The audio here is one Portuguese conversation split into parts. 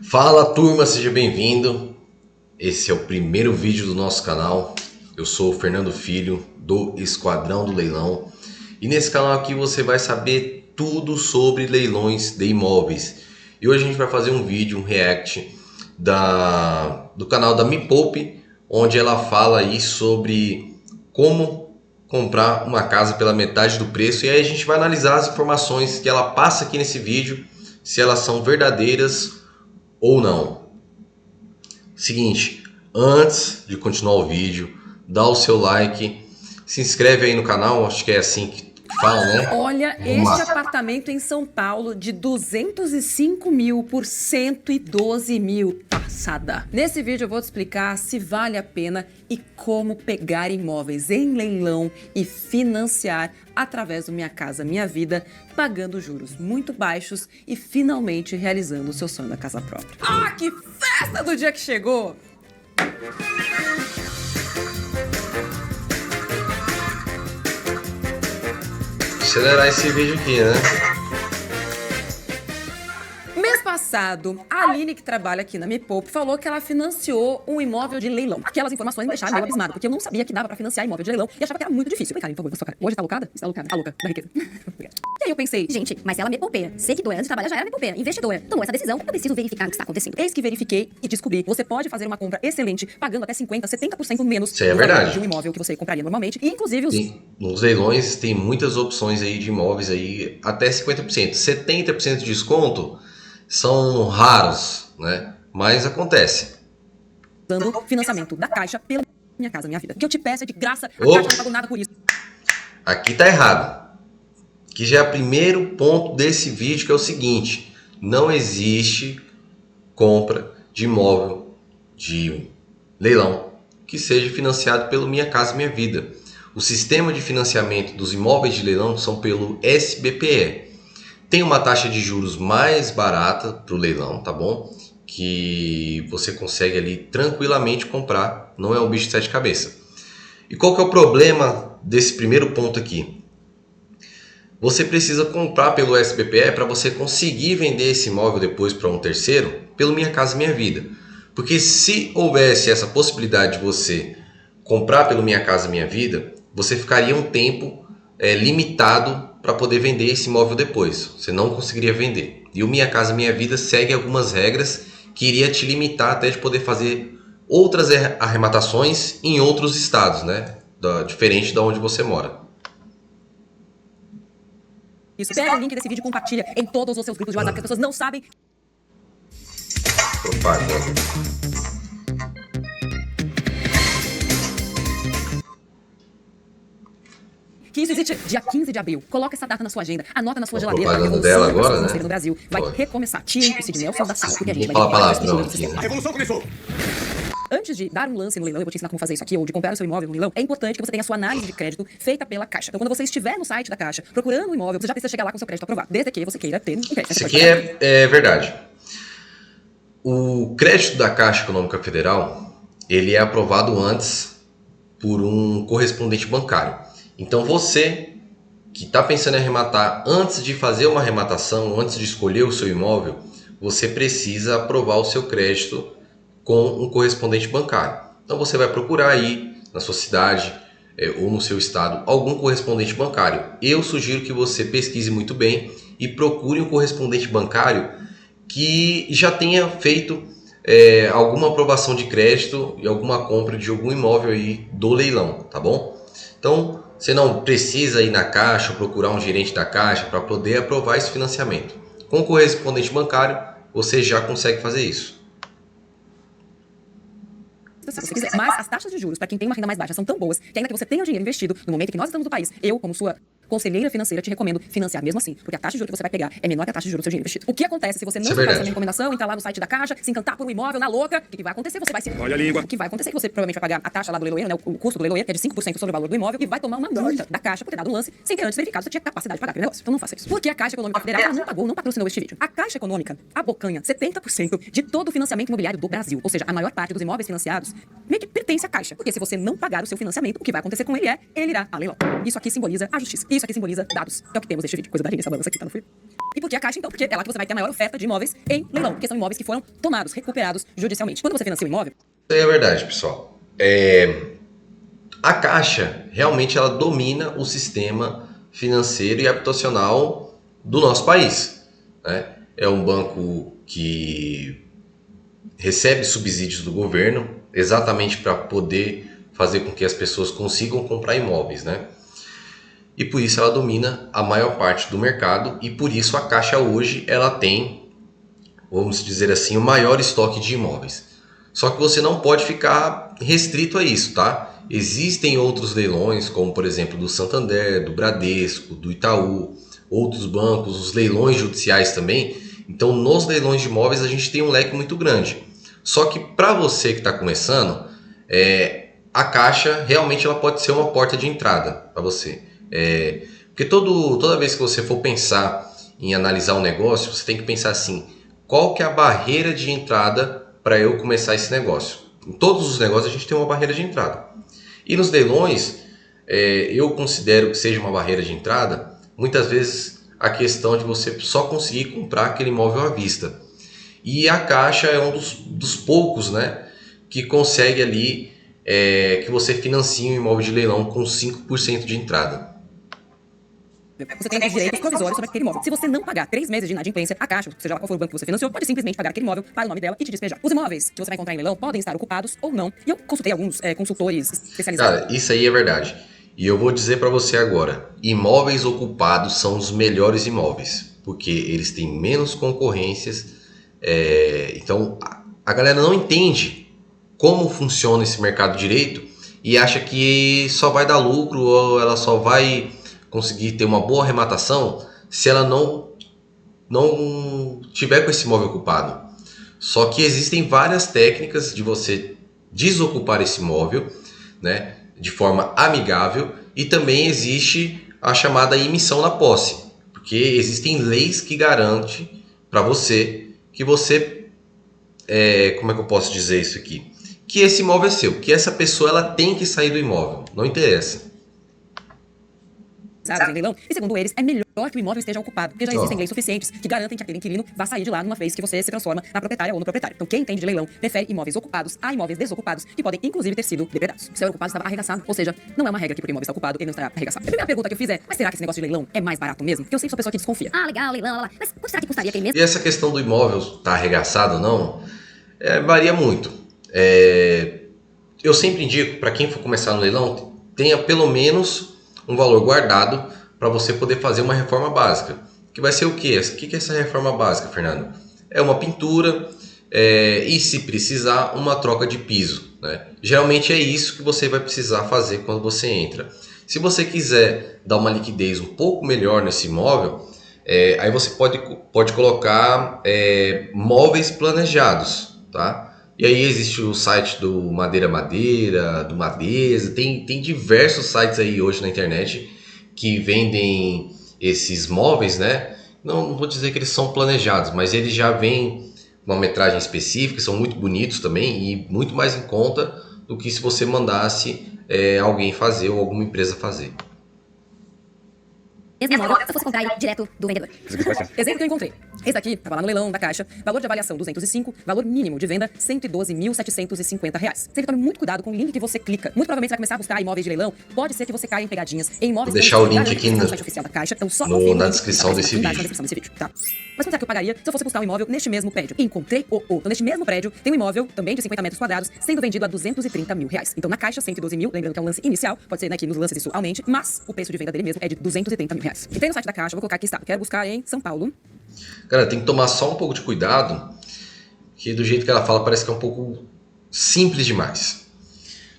Fala turma, seja bem-vindo. Esse é o primeiro vídeo do nosso canal. Eu sou o Fernando Filho do Esquadrão do Leilão e nesse canal aqui você vai saber tudo sobre leilões de imóveis. E hoje a gente vai fazer um vídeo, um react do canal da Me Poupe, onde ela fala aí sobre como comprar uma casa pela metade do preço, e aí a gente vai analisar as informações que ela passa aqui nesse vídeo, se elas são verdadeiras ou não. Seguinte, antes de continuar o vídeo, dá o seu like, se inscreve aí no canal, acho que é assim que fala, né? Olha, este apartamento em São Paulo de 205 mil por 112 mil, passada. Nesse vídeo eu vou te explicar se vale a pena e como pegar imóveis em leilão e financiar através do Minha Casa Minha Vida, pagando juros muito baixos e finalmente realizando o seu sonho da casa própria. Ah, que festa do dia que chegou! Acelerar esse vídeo aqui, né? Mês passado, a Aline, que trabalha aqui na Me Poupe, falou que ela financiou um imóvel de leilão. Aquelas informações me deixaram meio abismado, porque eu não sabia que dava pra financiar imóvel de leilão e achava que era muito difícil. Vem cá, por favor, na sua cara. Hoje tá loucada? Você tá loucada? A louca da riqueza. E aí eu pensei, Gente, mas ela é me poupeira, seguidora, antes de trabalhar já era me poupeira, investidora, tomou essa decisão, eu preciso verificar o que está acontecendo. eis que verifiquei e descobri. Você pode fazer uma compra excelente, pagando até 50%, 70% menos Isso é do valor verdade. de um imóvel que você compraria normalmente. E inclusive os... Nos leilões tem muitas opções aí de imóveis aí, até 50%. 70% de desconto são raros, né? Mas acontece. dando financiamento da Caixa pela Minha Casa Minha Vida. O que eu te peço é de graça, a Opa. Caixa não pagou nada por isso. Aqui tá errado. Que já é o primeiro ponto desse vídeo, que é o seguinte: não existe compra de imóvel de leilão que seja financiado pelo Minha Casa Minha Vida. O sistema de financiamento dos imóveis de leilão são pelo SBPE. Tem uma taxa de juros mais barata para o leilão, tá bom? Que você consegue ali tranquilamente comprar, não é um bicho de sete cabeças. E qual que é o problema desse primeiro ponto aqui? Você precisa comprar pelo SBPE para você conseguir vender esse imóvel depois para um terceiro pelo Minha Casa Minha Vida. Porque se houvesse essa possibilidade de você comprar pelo Minha Casa Minha Vida, você ficaria um tempo limitado para poder vender esse imóvel depois. Você não conseguiria vender. E o Minha Casa Minha Vida segue algumas regras que iria te limitar até de poder fazer outras arrematações em outros estados, né? Diferente de onde você mora. Isso. Pega o link desse vídeo e compartilha em todos os seus grupos de WhatsApp, que as pessoas não sabem. Propaganda. Que isso existe dia 15 de abril. Coloca essa data na sua agenda. Anota na sua A geladeira. propaganda A dela revolução agora, né? no Brasil vai Pode. recomeçar. Tire o Sidney Nelson da sala, porque a gente Ninguém vai fala ter várias palavrão pessoas aqui, no né? A revolução começou! Antes de dar um lance no leilão, eu vou te ensinar como fazer isso aqui, ou de comprar o seu imóvel no leilão, é importante que você tenha a sua análise de crédito feita pela Caixa. Então, quando você estiver no site da Caixa procurando um imóvel, você já precisa chegar lá com o seu crédito aprovado, desde que você queira ter um crédito. Isso aqui é verdade. O crédito da Caixa Econômica Federal, ele é aprovado antes por um correspondente bancário. Então você que está pensando em arrematar, antes de fazer uma arrematação, antes de escolher o seu imóvel, você precisa aprovar o seu crédito com um correspondente bancário. Então você vai procurar aí na sua cidade ou no seu estado algum correspondente bancário. Eu sugiro que você pesquise muito bem e procure um correspondente bancário que já tenha feito alguma aprovação de crédito e alguma compra de algum imóvel aí do leilão, tá bom? Então você não precisa ir na Caixa ou procurar um gerente da Caixa para poder aprovar esse financiamento. Com o correspondente bancário você já consegue fazer isso. Se você quiser. Mas as taxas de juros, para quem tem uma renda mais baixa, são tão boas que ainda que você tenha o dinheiro investido, no momento que nós estamos no país, eu, como sua conselheira financeira, te recomendo financiar mesmo assim, porque a taxa de juros que você vai pegar é menor que a taxa de juros do seu dinheiro investido. O que acontece se você não fazer essa recomendação, entrar lá no site da Caixa, se encantar por um imóvel na louca, o que vai acontecer? Você vai se... Olha a língua. O que vai acontecer? Você provavelmente vai pagar a taxa lá do leiloeiro, né, o custo do leiloeiro, que é de 5% sobre o valor do imóvel, e vai tomar uma multa da Caixa por ter dado um lance sem ter antes verificado se você tinha capacidade de pagar aquele negócio. Então não faça isso. Porque a Caixa Econômica Federal ela não pagou, não patrocinou este vídeo. A Caixa Econômica abocanha 70% de todo o financiamento imobiliário do Brasil. Ou seja, a maior parte dos imóveis financiados pertence à Caixa. Porque se você não pagar o seu financiamento, o que vai acontecer com ele ele irá a leilão. Isso aqui simboliza a justiça. Isso Isso aqui simboliza dados. É o que temos neste vídeo. Coisa da Aline, essa balança aqui, tá no frio. E por que a Caixa, então? Porque é lá que você vai ter a maior oferta de imóveis em leilão, porque são imóveis que foram tomados, recuperados judicialmente. Quando você financia um imóvel... Isso aí é verdade, pessoal. A Caixa, realmente, ela domina o sistema financeiro e habitacional do nosso país, né? É um banco que recebe subsídios do governo exatamente para poder fazer com que as pessoas consigam comprar imóveis, né? E por isso ela domina a maior parte do mercado e por isso a Caixa hoje ela tem, vamos dizer assim, o maior estoque de imóveis. Só que você não pode ficar restrito a isso, tá? Existem outros leilões, como por exemplo do Santander, do Bradesco, do Itaú, outros bancos, os leilões judiciais também. Então nos leilões de imóveis a gente tem um leque muito grande. Só que para você que está começando, a Caixa realmente ela pode ser uma porta de entrada para você. Porque toda vez que você for pensar em analisar um negócio, você tem que pensar assim, qual que é a barreira de entrada para eu começar esse negócio? Em todos os negócios a gente tem uma barreira de entrada. E nos leilões, eu considero que seja uma barreira de entrada, muitas vezes a questão de você só conseguir comprar aquele imóvel à vista. E a Caixa é um dos poucos, né, que consegue ali que você financie um imóvel de leilão com 5% de entrada. Você tem direitos provisórios sobre aquele imóvel. Se você não pagar 3 meses de inadimplência, a Caixa, seja lá qual for o banco que você financiou, pode simplesmente pagar aquele imóvel para o nome dela e te despejar. Os imóveis que você vai encontrar em leilão podem estar ocupados ou não. E eu consultei alguns consultores especializados. Cara, isso aí é verdade. E eu vou dizer para você agora, imóveis ocupados são os melhores imóveis, porque eles têm menos concorrências. Então a galera não entende como funciona esse mercado direito e acha que só vai dar lucro ou ela só vai conseguir ter uma boa arrematação se ela não tiver com esse imóvel ocupado. Só que existem várias técnicas de você desocupar esse imóvel, né, de forma amigável, e também existe a chamada emissão na posse, porque existem leis que garantem para você que você, como é que eu posso dizer isso aqui? Que esse imóvel é seu, que essa pessoa ela tem que sair do imóvel, não interessa. Em leilão, e segundo eles, é melhor que o imóvel esteja ocupado, porque já existem leis suficientes que garantem que aquele inquilino vá sair de lá numa vez que você se transforma na proprietária ou no proprietário. Então quem entende de leilão prefere imóveis ocupados a imóveis desocupados, que podem inclusive ter sido depredados. O senhor ocupado estava arregaçado, ou seja, não é uma regra que porque o imóvel está ocupado ele não estará arregaçado. A primeira pergunta que eu fiz mas será que esse negócio de leilão é mais barato mesmo? Porque eu sempre sou a pessoa que desconfia. Ah, legal, leilão, lá. Mas quanto será que custaria aquele mesmo? E essa questão do imóvel estar arregaçado ou não, varia muito. Eu sempre indico, para quem for começar no leilão, tenha pelo menos um valor guardado para você poder fazer uma reforma básica. Que vai ser o quê? O que é essa reforma básica, Fernando? É uma pintura e, se precisar, uma troca de piso, né? Geralmente é isso que você vai precisar fazer quando você entra. Se você quiser dar uma liquidez um pouco melhor nesse imóvel, aí você pode colocar móveis planejados, tá? E aí existe o site do Madeira, do Madeza, tem diversos sites aí hoje na internet que vendem esses móveis, né? Não vou dizer que eles são planejados, mas eles já vêm uma metragem específica, são muito bonitos também e muito mais em conta do que se você mandasse alguém fazer ou alguma empresa fazer. Mesmo imóvel, se eu fosse comprar ele direto do vendedor. Exemplo que eu encontrei. Esse daqui, estava lá no leilão da Caixa, valor de avaliação 205, valor mínimo de venda R$ 112.750. Sempre tome muito cuidado com o link que você clica. Muito provavelmente você vai começar a buscar imóveis de leilão, pode ser que você caia em pegadinhas em imóveis... Vou deixar o link aqui no site oficial da Caixa, então só na descrição desse vídeo. Tá? Mas quanto é que eu pagaria se eu fosse buscar um imóvel neste mesmo prédio? Encontrei Então neste mesmo prédio tem um imóvel, também de 50 metros quadrados, sendo vendido a R$230 mil. Então na Caixa, 112 mil, lembrando que é um lance inicial, pode ser, né, que nos lances isso aumente, mas o preço de venda dele mesmo é de R$230 mil. Entrei no site da Caixa, vou colocar aqui, está. Quero buscar em São Paulo. Cara, tem que tomar só um pouco de cuidado, que do jeito que ela fala parece que é um pouco simples demais.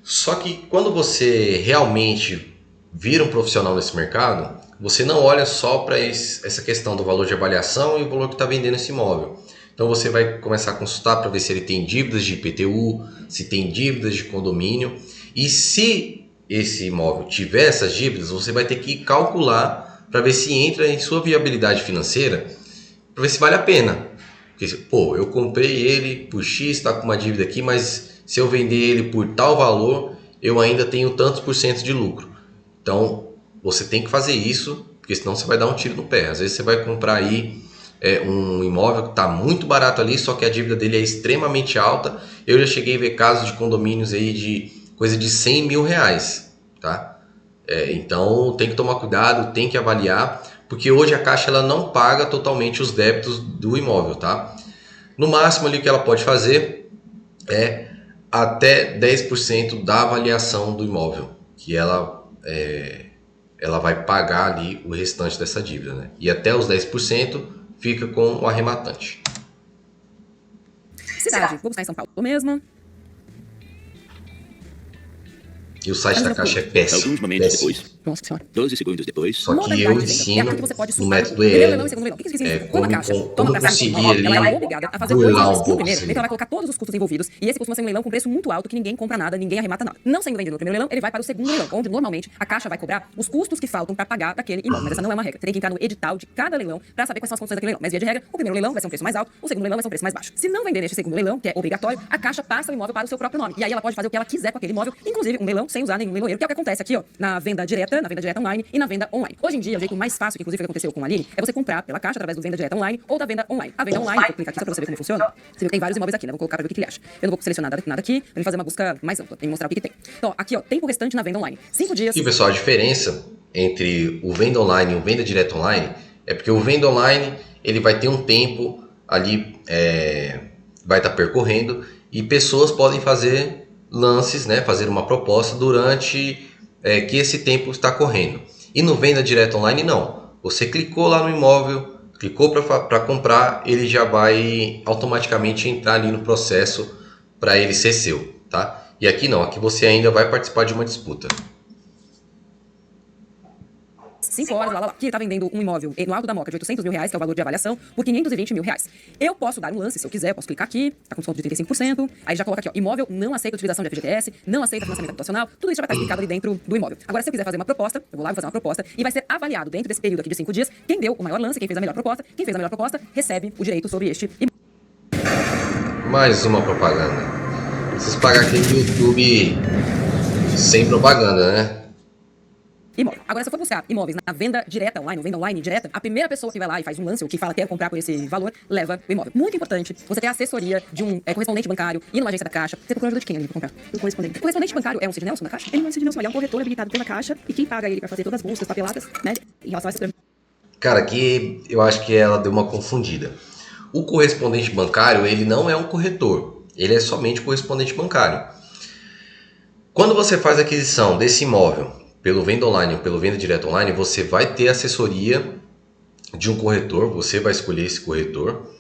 Só que quando você realmente vira um profissional nesse mercado, você não olha só para essa questão do valor de avaliação e o valor que está vendendo esse imóvel. Então você vai começar a consultar para ver se ele tem dívidas de IPTU, se tem dívidas de condomínio. E se esse imóvel tiver essas dívidas, você vai ter que calcular para ver se entra em sua viabilidade financeira, para ver se vale a pena. Porque, pô, eu comprei ele por X, está com uma dívida aqui, mas se eu vender ele por tal valor, eu ainda tenho tantos por cento de lucro. Então, você tem que fazer isso, porque senão você vai dar um tiro no pé. Às vezes você vai comprar aí um imóvel que está muito barato ali, só que a dívida dele é extremamente alta. Eu já cheguei a ver casos de condomínios aí de coisa de 100 mil reais, tá? Então tem que tomar cuidado, tem que avaliar, porque hoje a Caixa ela não paga totalmente os débitos do imóvel, tá? No máximo ali que ela pode fazer é até 10% da avaliação do imóvel, que ela vai pagar ali o restante dessa dívida, né? E até os 10% fica com o arrematante. Cidade, vou buscar em São Paulo mesmo. E o site da Caixa é péssimo. Alguns momentos péssimo. depois, Nossa senhora. 12 segundos depois, Só que eu ensino no método EL como conseguir ali ela é obrigada a fazer burlar dois um pouco primeiro, esse então ela vai colocar todos os custos envolvidos, e esse costuma ser um leilão com preço muito alto, que ninguém compra nada, ninguém arremata nada. Não sendo vendido no primeiro leilão, ele vai para o segundo leilão, onde normalmente a Caixa vai cobrar os custos que faltam para pagar daquele imóvel. Mas essa não é uma regra. Você tem que entrar no edital de cada leilão para saber quais são as condições daquele leilão. Mas via de regra, o primeiro leilão vai ser um preço mais alto, o segundo leilão vai ser um preço mais baixo. Se não vender neste segundo leilão, que é obrigatório, a Caixa passa o imóvel para o seu próprio nome. E aí ela pode fazer o que ela quiser com aquele imóvel, inclusive um leilão sem usar nenhum leiloeiro, que é o que acontece aqui, ó, na venda direta online e na venda online. Hoje em dia, o jeito mais fácil, que inclusive aconteceu com a Aline, é você comprar pela Caixa através do venda direta online ou da venda online. A venda online, vou clicar aqui só pra você ver como funciona. Você vê que tem vários imóveis aqui, né? Vou colocar pra ver o que ele acha. Eu não vou selecionar nada aqui, pra fazer uma busca mais ampla, tem que mostrar o que tem. Então, aqui, ó, tempo restante na venda online. 5 dias. E pessoal, a diferença entre o venda online e o venda direta online é porque o venda online ele vai ter um tempo ali, vai estar percorrendo, e pessoas podem fazer lances, né? Fazer uma proposta durante que esse tempo está correndo. E no venda direta online não. Você clicou lá no imóvel, clicou para comprar, ele já vai automaticamente entrar ali no processo para ele ser seu, tá? E aqui não, aqui você ainda vai participar de uma disputa. 5 horas, lá. Aqui ele tá vendendo um imóvel no alto da Moca de 800 mil reais, que é o valor de avaliação, por 520 mil reais. Eu posso dar um lance, se eu quiser, eu posso clicar aqui, tá com desconto de 35%, aí já coloca aqui, ó, imóvel não aceita utilização de FGTS, não aceita financiamento habitacional, tudo isso já vai estar explicado ali dentro do imóvel. Agora, se eu quiser fazer uma proposta, eu vou lá e vou fazer uma proposta, e vai ser avaliado dentro desse período aqui de 5 dias, quem deu o maior lance, quem fez a melhor proposta, recebe o direito sobre este imóvel. Mais uma propaganda. Preciso pagar aqui no YouTube sem propaganda, né? Imóvel. Agora, se eu for buscar imóveis na venda direta online, ou venda online direta, a primeira pessoa que vai lá e faz um lance, ou que fala que quer comprar por esse valor, leva o imóvel. Muito importante você ter a assessoria de um correspondente bancário, ir numa agência da Caixa. Você procura ajuda de quem ali pra comprar? O correspondente. O correspondente bancário é um Sid Nelson da Caixa? Ele não é um Sid Nelson, ele é um corretor habilitado pela Caixa, e quem paga ele pra fazer todas as buscas, papeladas, né, em relação a essa... Cara, aqui eu acho que ela deu uma confundida. O correspondente bancário, ele não é um corretor, ele é somente correspondente bancário. Quando você faz a aquisição desse imóvel pelo venda online ou pelo venda direta online, você vai ter assessoria de um corretor, você vai escolher esse corretor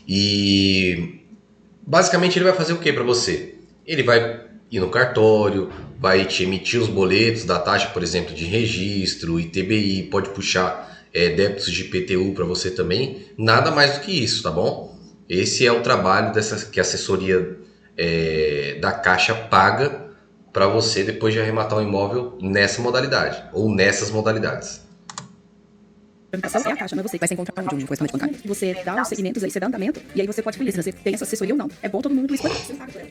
e basicamente ele vai fazer o que para você? Ele vai ir no cartório, vai te emitir os boletos da taxa, por exemplo, de registro, ITBI, pode puxar débitos de IPTU para você também, nada mais do que isso, tá bom? Esse é o trabalho que a assessoria da Caixa paga para você depois de arrematar um imóvel nessa modalidade ou nessas modalidades. É a Caixa, não é você que vai se encontrar onde um correspondente bancário. Você dá os segmentos aí, você dá andamento, e aí você pode escolher se você tem essa assessoria ou não. É bom todo mundo escolher. Você paga por ela.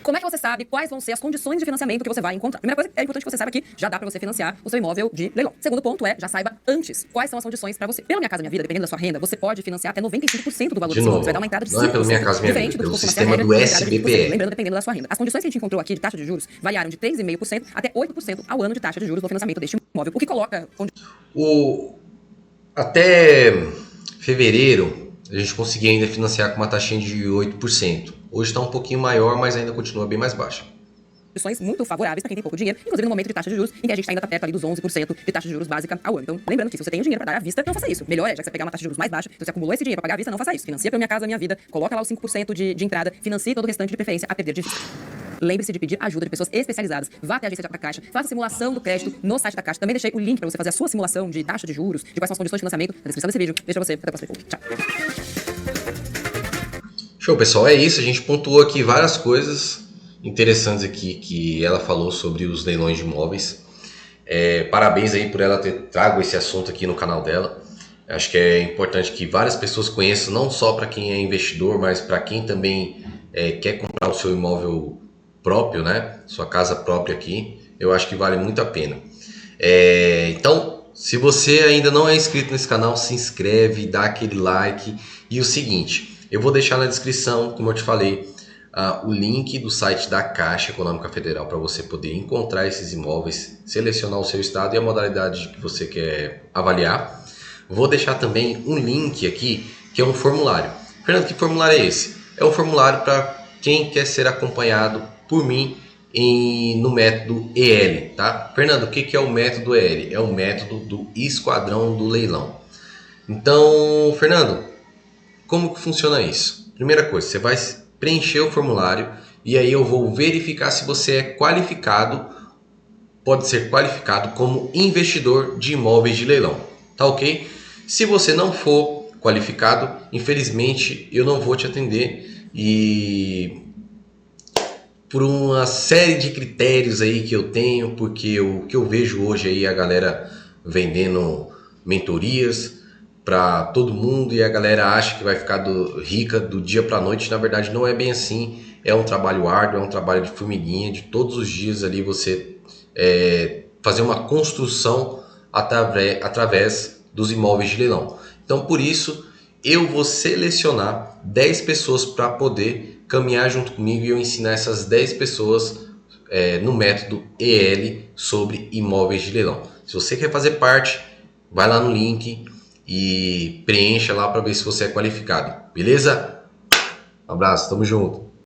Como é que você sabe quais vão ser as condições de financiamento que você vai encontrar? Primeira coisa, é importante que você saiba que já dá para você financiar o seu imóvel de leilão. Segundo ponto já saiba antes quais são as condições para você. Pela Minha Casa Minha Vida, dependendo da sua renda, você pode financiar até 95% do valor do seu imóvel. Você vai dar uma entrada de 5%. Não é pelo Minha Casa Minha Vida, pelo sistema do SBPE. Lembrando, dependendo da sua renda. As condições que a gente encontrou aqui de taxa de juros variaram de 3,5% até 8% ao ano de taxa de juros no financiamento deste imóvel. O que coloca... Até fevereiro, a gente conseguia ainda financiar com uma taxinha de 8%. Hoje está um pouquinho maior, mas ainda continua bem mais baixa. Condições muito favoráveis para quem tem pouco dinheiro, inclusive no momento de taxa de juros, em que a gente ainda está perto ali dos 11% de taxa de juros básica ao ano. Então, lembrando que se você tem o dinheiro para dar à vista, não faça isso. Melhor já que você pegar uma taxa de juros mais baixa, se você acumulou esse dinheiro para pagar à vista, não faça isso. Financia pela Minha Casa Minha Vida, coloca lá os 5% de entrada, financie todo o restante de preferência a perder de vista. Lembre-se de pedir ajuda de pessoas especializadas. Vá até a agência da Caixa, faça a simulação do crédito no site da Caixa. Também deixei o link para você fazer a sua simulação de taxa de juros, de quais são as condições de financiamento na descrição desse vídeo. Beijo pra você, até o próximo vídeo. Tchau. Show, pessoal, é isso. A gente pontuou aqui várias coisas interessantes aqui que ela falou sobre os leilões de imóveis. Parabéns aí por ela ter trago esse assunto aqui no canal dela. Acho que é importante que várias pessoas conheçam, não só para quem é investidor, mas para quem também quer comprar o seu imóvel próprio, né? Sua casa própria aqui. Eu acho que vale muito a pena. Então, se você ainda não é inscrito nesse canal, se inscreve, dá aquele like. E o seguinte, eu vou deixar na descrição, como eu te falei, o link do site da Caixa Econômica Federal para você poder encontrar esses imóveis, selecionar o seu estado e a modalidade que você quer avaliar. Vou deixar também um link aqui, que é um formulário. Fernando, que formulário é esse? É um formulário para quem quer ser acompanhado por mim no método EL, tá? Fernando, o que é o método EL? É o método do Esquadrão do Leilão. Então, Fernando, como que funciona isso? Primeira coisa, você vai preencher o formulário e aí eu vou verificar se você é qualificado, pode ser qualificado como investidor de imóveis de leilão, tá ok? Se você não for qualificado, infelizmente eu não vou te atender e por uma série de critérios aí que eu tenho, porque o que eu vejo hoje aí a galera vendendo mentorias para todo mundo e a galera acha que vai ficar rica do dia para a noite. Na verdade não é bem assim, é um trabalho árduo, é um trabalho de formiguinha, de todos os dias ali você fazer uma construção através dos imóveis de leilão. Então por isso eu vou selecionar 10 pessoas para poder caminhar junto comigo e eu ensinar essas 10 pessoas no método EL sobre imóveis de leilão. Se você quer fazer parte, vai lá no link e preencha lá para ver se você é qualificado. Beleza? Um abraço, tamo junto.